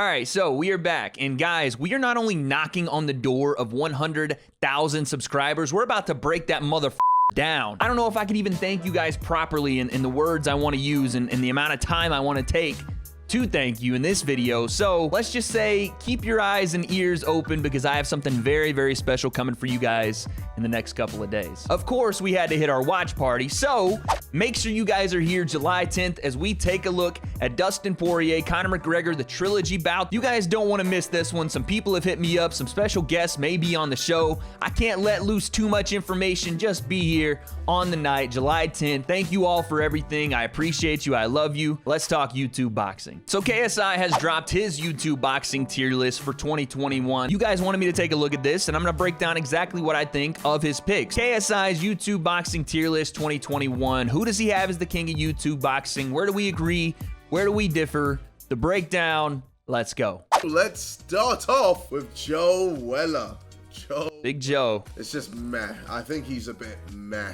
All right, so we are back. And guys, we are not only knocking on the door of 100,000 subscribers, we're about to break that motherfucker down. I don't know if I can even thank you guys properly in the words I want to use and the amount of time I want to take to thank you in this video. So let's just say keep your eyes and ears open because I have something very, very special coming for you guys in the next couple of days. Of course, we had to hit our watch party, so make sure you guys are here July 10th as we take a look at Dustin Poirier, Conor McGregor, the trilogy bout. You guys don't want to miss this one. Some people have hit me up. Some special guests may be on the show. I can't let loose too much information. Just be here on the night, July 10th. Thank you all for everything. I appreciate you. I love you. Let's talk YouTube boxing. So KSI has dropped his YouTube boxing tier list for 2021. You guys wanted me to take a look at this, and I'm going to break down exactly what I think of his picks. KSI's YouTube boxing tier list 2021. Who does he have as the king of YouTube boxing? Where do we agree? Where do we differ? The breakdown. Let's go. Let's start off with Joe Weller. Big Joe. It's just meh. I think he's a bit meh.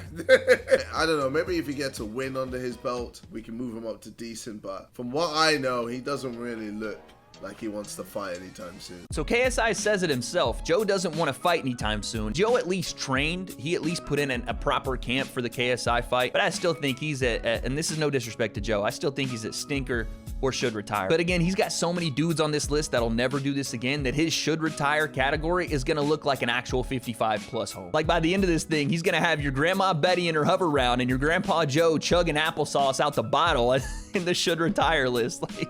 I don't know. Maybe if he gets a win under his belt, we can move him up to decent. But from what I know, he doesn't really look like he wants to fight anytime soon. So KSI says it himself. Joe doesn't want to fight anytime soon. Joe at least trained. He at least put in a proper camp for the KSI fight. But I still think he's and this is no disrespect to Joe, I still think he's at stinker or should retire. But again, he's got so many dudes on this list that'll never do this again that his should retire category is gonna look like an actual 55+ hole. Like by the end of this thing, he's gonna have your grandma Betty in her hover round and your grandpa Joe chugging applesauce out the bottle in the should retire list. Like,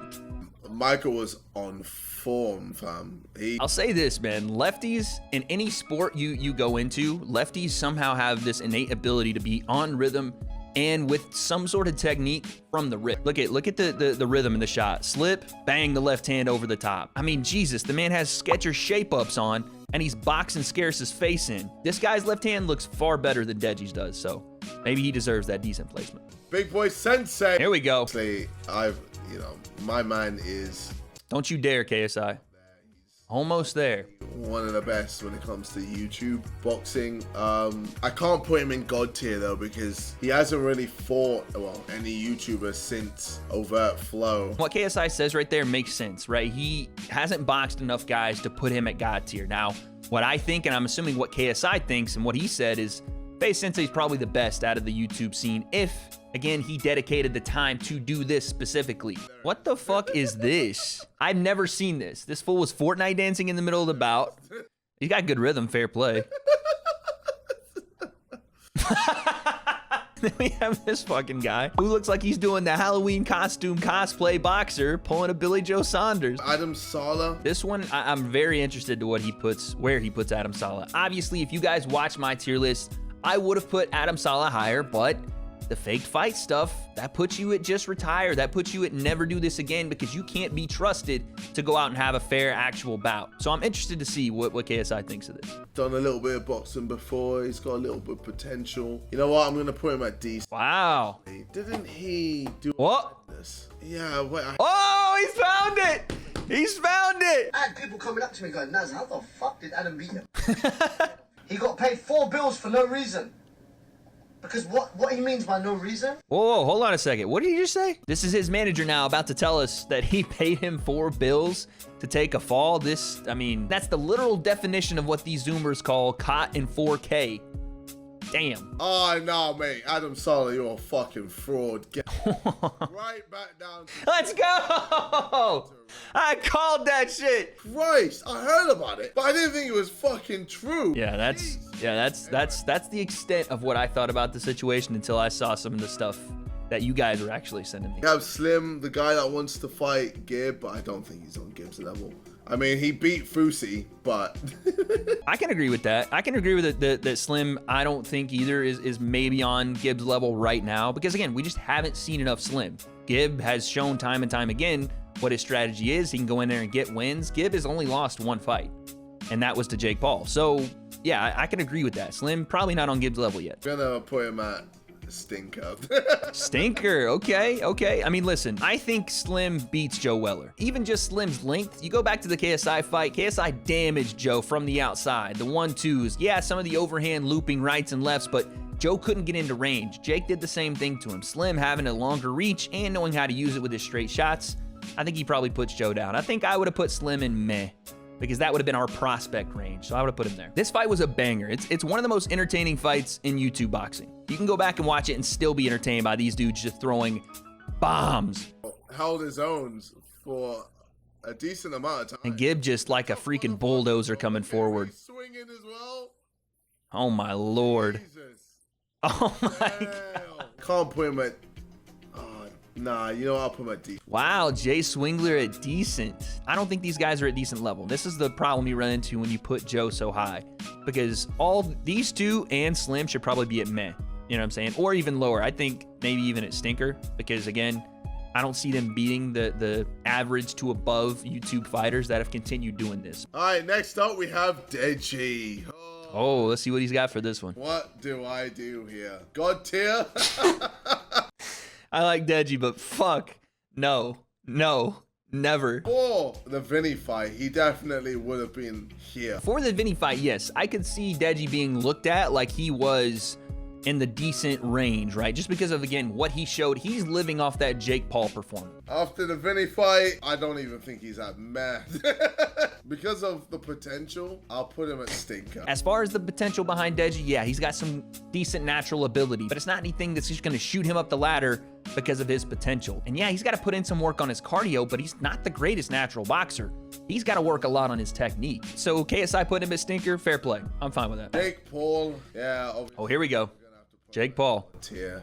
Michael was on form, fam. I'll say this, man. Lefties in any sport you go into, lefties somehow have this innate ability to be on rhythm and with some sort of technique from the rip. Look at the rhythm in the shot. Slip, bang the left hand over the top. I mean, Jesus, the man has Skechers shape-ups on and he's boxing Scarce's face in. This guy's left hand looks far better than Deji's does, so maybe he deserves that decent placement. Big boy sensei. Here we go. My man is... Don't you dare, KSI. Almost there. One of the best when it comes to YouTube boxing. I can't put him in God tier though because he hasn't really fought, well, any YouTuber since Overt Flow. What KSI says right there makes sense, right? He hasn't boxed enough guys to put him at God tier. Now, what I think, and I'm assuming what KSI thinks and what he said is Face Sensei is probably the best out of the YouTube scene if, again, he dedicated the time to do this specifically. What the fuck is this? I've never seen this. This fool was Fortnite dancing in the middle of the bout. He's got good rhythm, fair play. Then we have this fucking guy who looks like he's doing the Halloween costume cosplay boxer pulling a Billy Joe Saunders. Adam Sala. This one, I'm very interested to where he puts Adam Sala. Obviously, if you guys watch my tier list, I would have put Adam Sala higher, but the faked fight stuff, that puts you at just retire. That puts you at never do this again because you can't be trusted to go out and have a fair actual bout. So I'm interested to see what KSI thinks of this. Done a little bit of boxing before. He's got a little bit of potential. You know what? I'm going to put him at decent. Wow. Didn't he do what? This? Yeah, wait. Oh, he's found it. He's found it. I had people coming up to me going, Naz, how the fuck did Adam beat him? He got paid 4 bills for no reason. Because what he means by no reason? Whoa, hold on a second. What did he just say? This is his manager now about to tell us that he paid him 4 bills to take a fall. I mean, that's the literal definition of what these Zoomers call caught in 4K. Damn. Oh, no, mate. Adam Sala, you're a fucking fraud. Get right back down. Let's go. I called that shit. Christ, I heard about it, but I didn't think it was fucking true. Yeah, that's the extent of what I thought about the situation until I saw some of the stuff that you guys were actually sending me. We have Slim, the guy that wants to fight Gib, but I don't think he's on Gib's level. I mean, he beat Fusi, but... I can agree with that. I can agree with it that Slim, I don't think either is maybe on Gib's level right now. Because again, we just haven't seen enough Slim. Gib has shown time and time again what his strategy is. He can go in there and get wins. Gib has only lost 1 fight, and that was to Jake Paul. So, yeah, I can agree with that. Slim, probably not on Gib's level yet. I'm gonna put him at Stinker. Stinker, okay. I mean, listen, I think Slim beats Joe Weller. Even just Slim's length, you go back to the KSI fight, KSI damaged Joe from the outside. The 1-2s, yeah, some of the overhand looping rights and lefts, but Joe couldn't get into range. Jake did the same thing to him. Slim having a longer reach and knowing how to use it with his straight shots, I think he probably puts Joe down. I think I would have put Slim in meh, because that would have been our prospect range. So I would have put him there. This fight was a banger. It's one of the most entertaining fights in YouTube boxing. You can go back and watch it and still be entertained by these dudes just throwing bombs. Held his own for a decent amount of time. And Gib just like a freaking bulldozer coming forward. Swinging as well. Oh my Lord. Jesus. Oh my God. Can't put him at... Nah, you know what? I'll put him at decent. Wow, Jay Swingler at decent. I don't think these guys are at decent level. This is the problem you run into when you put Joe so high. Because all these two and Slim should probably be at meh. You know what I'm saying? Or even lower. I think maybe even at stinker. Because again, I don't see them beating the average to above YouTube fighters that have continued doing this. All right, next up we have Deji. Oh, let's see what he's got for this one. What do I do here? God tier? I like Deji, but fuck. No, never. For the Vinny fight, he definitely would have been here. For the Vinny fight, yes. I could see Deji being looked at like he was in the decent range, right? Just because of, again, what he showed. He's living off that Jake Paul performance. After the Vinny fight, I don't even think he's at meh. Because of the potential, I'll put him at stinker. As far as the potential behind Deji, yeah, he's got some decent natural ability, but it's not anything that's just going to shoot him up the ladder because of his potential. And yeah, he's got to put in some work on his cardio, but he's not the greatest natural boxer. He's got to work a lot on his technique. So KSI put him at stinker, fair play. I'm fine with that. Jake Paul, yeah. Oh, here we go. Jake Paul. Here,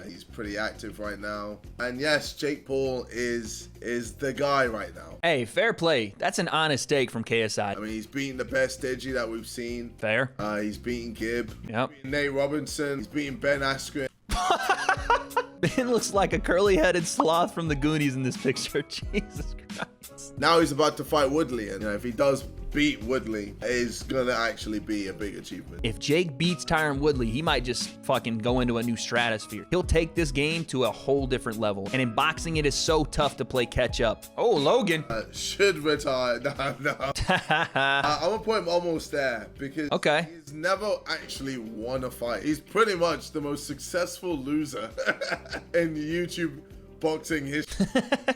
he's pretty active right now. And yes, Jake Paul is the guy right now. Hey, fair play. That's an honest take from KSI. I mean, he's beating the best Deji that we've seen. Fair. He's beating Gib. Yep. He's beating Nate Robinson. He's beating Ben Askren. Ben looks like a curly-headed sloth from the Goonies in this picture. Jesus Christ. Now he's about to fight Woodley, and if he does beat Woodley, it's gonna actually be a big achievement. If Jake beats Tyron Woodley, he might just fucking go into a new stratosphere. He'll take this game to a whole different level. And in boxing, it is so tough to play catch up. Oh, Logan. Should retire. No. I'm gonna put him almost there because he's never actually won a fight. He's pretty much the most successful loser in YouTube boxing history.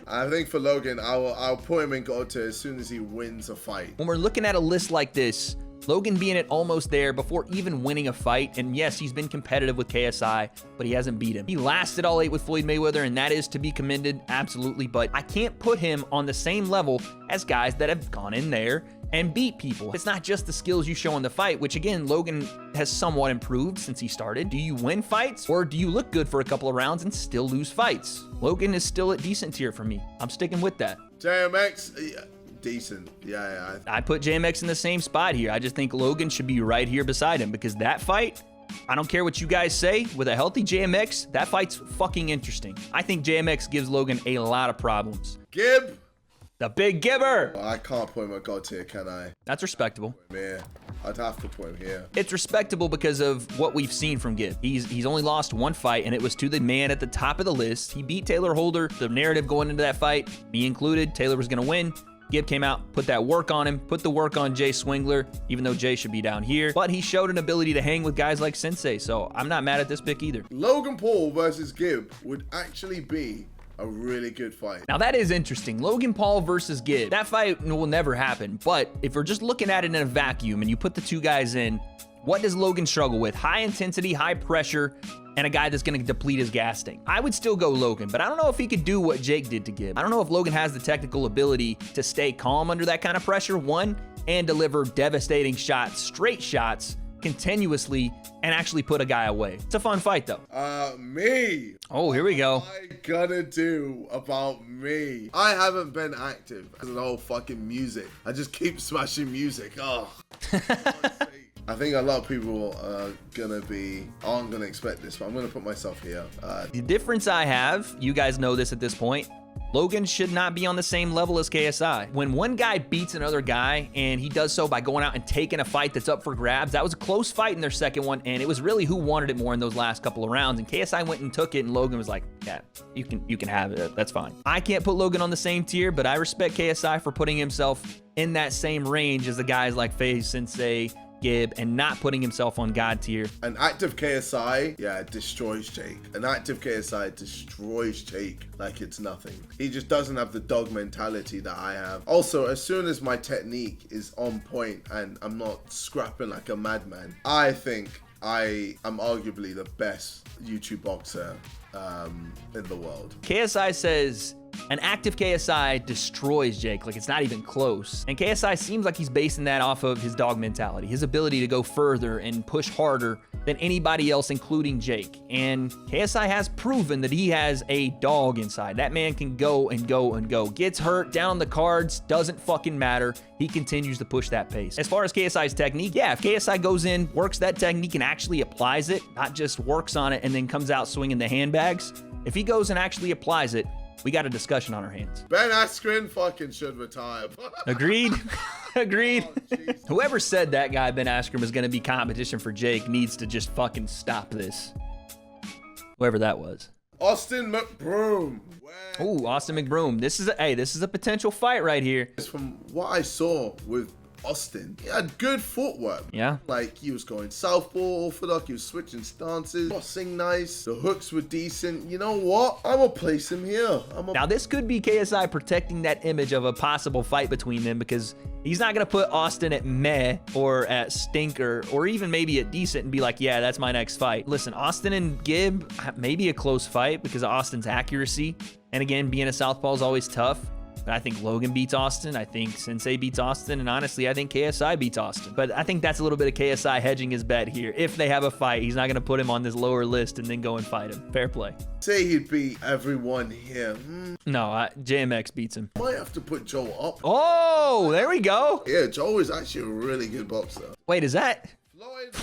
I think for Logan, I'll put him in God tier as soon as he wins a fight. When we're looking at a list like this, Logan being at almost there before even winning a fight, and yes, he's been competitive with KSI, but he hasn't beat him. He lasted all 8 with Floyd Mayweather, and that is to be commended, absolutely, but I can't put him on the same level as guys that have gone in there and beat people. It's not just the skills you show in the fight, which again, Logan has somewhat improved since he started. Do you win fights, or do you look good for a couple of rounds and still lose fights? Logan is still at decent tier for me. I'm sticking with that. JMX, decent. Yeah. I put JMX in the same spot here. I just think Logan should be right here beside him because that fight, I don't care what you guys say, with a healthy JMX, that fight's fucking interesting. I think JMX gives Logan a lot of problems. Gib. The big Gibber. I can't put him at God tier, can I? That's respectable. Yeah, I'd have to put him here. It's respectable because of what we've seen from Gib. He's only lost one fight, and it was to the man at the top of the list. He beat Taylor Holder. The narrative going into that fight, me included, Taylor was going to win. Gib came out, put that work on him, put the work on Jay Swingler, even though Jay should be down here. But he showed an ability to hang with guys like Sensei, so I'm not mad at this pick either. Logan Paul versus Gib would actually be a really good fight. Now that is interesting. Logan Paul versus Gib. That fight will never happen, but if we're just looking at it in a vacuum and you put the two guys in, what does Logan struggle with? High intensity, high pressure, and a guy that's going to deplete his gas tank. I would still go Logan, but I don't know if he could do what Jake did to Gib. I don't know if Logan has the technical ability to stay calm under that kind of pressure, one, and deliver devastating shots, straight shots, continuously, and actually put a guy away. It's a fun fight though. Me. Oh, here we go. What am I gonna do about me? I haven't been active because of the whole fucking music. I just keep smashing music. Oh. I think a lot of people aren't gonna expect this, but I'm gonna put myself here. The difference I have, you guys know this at this point, Logan should not be on the same level as KSI. When one guy beats another guy and he does so by going out and taking a fight that's up for grabs, that was a close fight in their second one, and it was really who wanted it more in those last couple of rounds, and KSI went and took it, and Logan was like, yeah, you can have it, that's fine. I can't put Logan on the same tier, but I respect KSI for putting himself in that same range as the guys like FaZe Sensei Gibb and not putting himself on God tier. An active KSI, yeah, destroys Jake. An active KSI destroys Jake like it's nothing. He just doesn't have the dog mentality that I have. Also, as soon as my technique is on point and I'm not scrapping like a madman, I think I am arguably the best YouTube boxer in the world. KSI says an active KSI destroys Jake, like it's not even close. And KSI seems like he's basing that off of his dog mentality, his ability to go further and push harder than anybody else, including Jake. And KSI has proven that he has a dog inside. That man can go and go and go. Gets hurt, down on the cards, doesn't fucking matter. He continues to push that pace. As far as KSI's technique, yeah, if KSI goes in, works that technique and actually applies it, not just works on it and then comes out swinging the handbags, if he goes and actually applies it, we got a discussion on our hands. Ben Askren fucking should retire. Agreed? Agreed? Oh, Whoever said that guy, Ben Askren, was going to be competition for Jake needs to just fucking stop this. Whoever that was. Austin McBroom. Ooh, Austin McBroom. This is a potential fight right here. From what I saw with Austin, he had good footwork. Yeah. Like, he was going southpaw, orthodox, he was switching stances, crossing nice, the hooks were decent. You know what? I'm gonna place him here. Now, this could be KSI protecting that image of a possible fight between them because he's not gonna put Austin at meh or at stinker or even maybe at decent and be like, yeah, that's my next fight. Listen, Austin and Gibb, maybe a close fight because of Austin's accuracy. And again, being a southpaw is always tough. But I think Logan beats Austin. I think Sensei beats Austin. And honestly, I think KSI beats Austin. But I think that's a little bit of KSI hedging his bet here. If they have a fight, he's not going to put him on this lower list and then go and fight him. Fair play. Say he'd beat everyone here. No, JMX beats him. Might have to put Joe up. Oh, there we go. Yeah, Joe is actually a really good boxer. Wait, is that?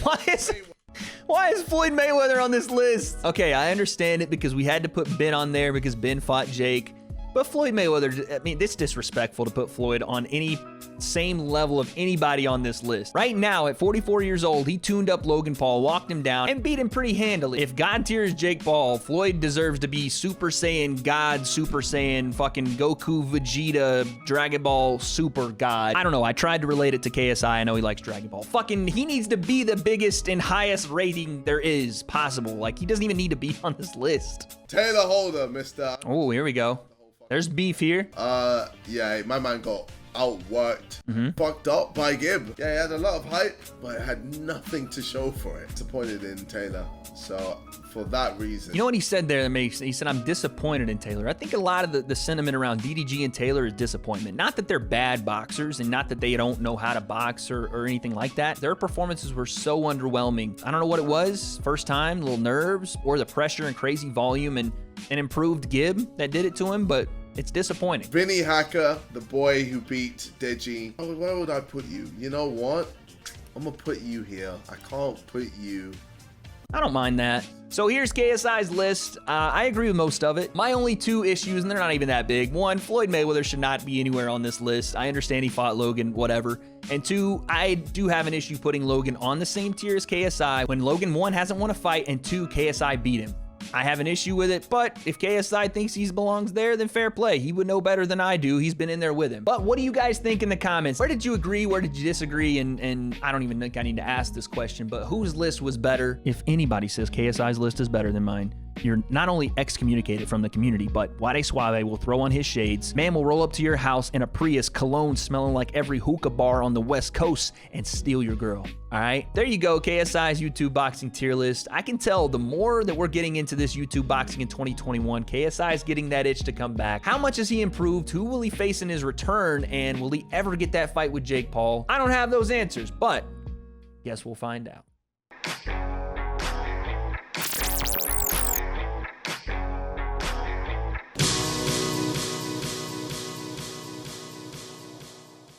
Why is Floyd Mayweather on this list? Okay, I understand it because we had to put Ben on there because Ben fought Jake. But Floyd Mayweather, I mean, it's disrespectful to put Floyd on any same level of anybody on this list. Right now, at 44 years old, he tuned up Logan Paul, walked him down, and beat him pretty handily. If God tier is Jake Paul, Floyd deserves to be Super Saiyan God, Super Saiyan, fucking Goku, Vegeta, Dragon Ball, Super God. I don't know, I tried to relate it to KSI. I know he likes Dragon Ball. Fucking, he needs to be the biggest and highest rating there is possible. Like, he doesn't even need to be on this list. Taylor Holder, mister. Oh, here we go. There's beef here. Yeah, my man got outworked, fucked up by Gibb. Yeah, he had a lot of hype, but it had nothing to show for it. Disappointed in Taylor. So for that reason. You know what he said there? He said, I'm disappointed in Taylor. I think a lot of the sentiment around DDG and Taylor is disappointment. Not that they're bad boxers and not that they don't know how to box or anything like that. Their performances were so underwhelming. I don't know what it was. First time, little nerves, or the pressure and crazy volume and an improved Gibb that did it to him, but it's disappointing. Vinny Hacker, the boy who beat Deji. Oh, where would I put you? You know what? I'm gonna put you here. I can't put you. I don't mind that. So here's KSI's list. I agree with most of it. My only two issues, and they're not even that big. One, Floyd Mayweather should not be anywhere on this list. I understand he fought Logan, whatever. And two, I do have an issue putting Logan on the same tier as KSI when Logan, one, hasn't won a fight, and two, KSI beat him. I have an issue with it, but if KSI thinks he belongs there, then fair play. He would know better than I do. He's been in there with him. But what do you guys think in the comments? Where did you agree? Where did you disagree? And I don't even think I need to ask this question, but whose list was better? If anybody says KSI's list is better than mine, you're not only excommunicated from the community, but W.A.D.E Suave will throw on his shades. Man will roll up to your house in a Prius, cologne smelling like every hookah bar on the West Coast, and steal your girl. All right, there you go, KSI's YouTube boxing tier list. I can tell the more that we're getting into this YouTube boxing in 2021, KSI is getting that itch to come back. How much has he improved? Who will he face in his return? And will he ever get that fight with Jake Paul? I don't have those answers, but guess we'll find out.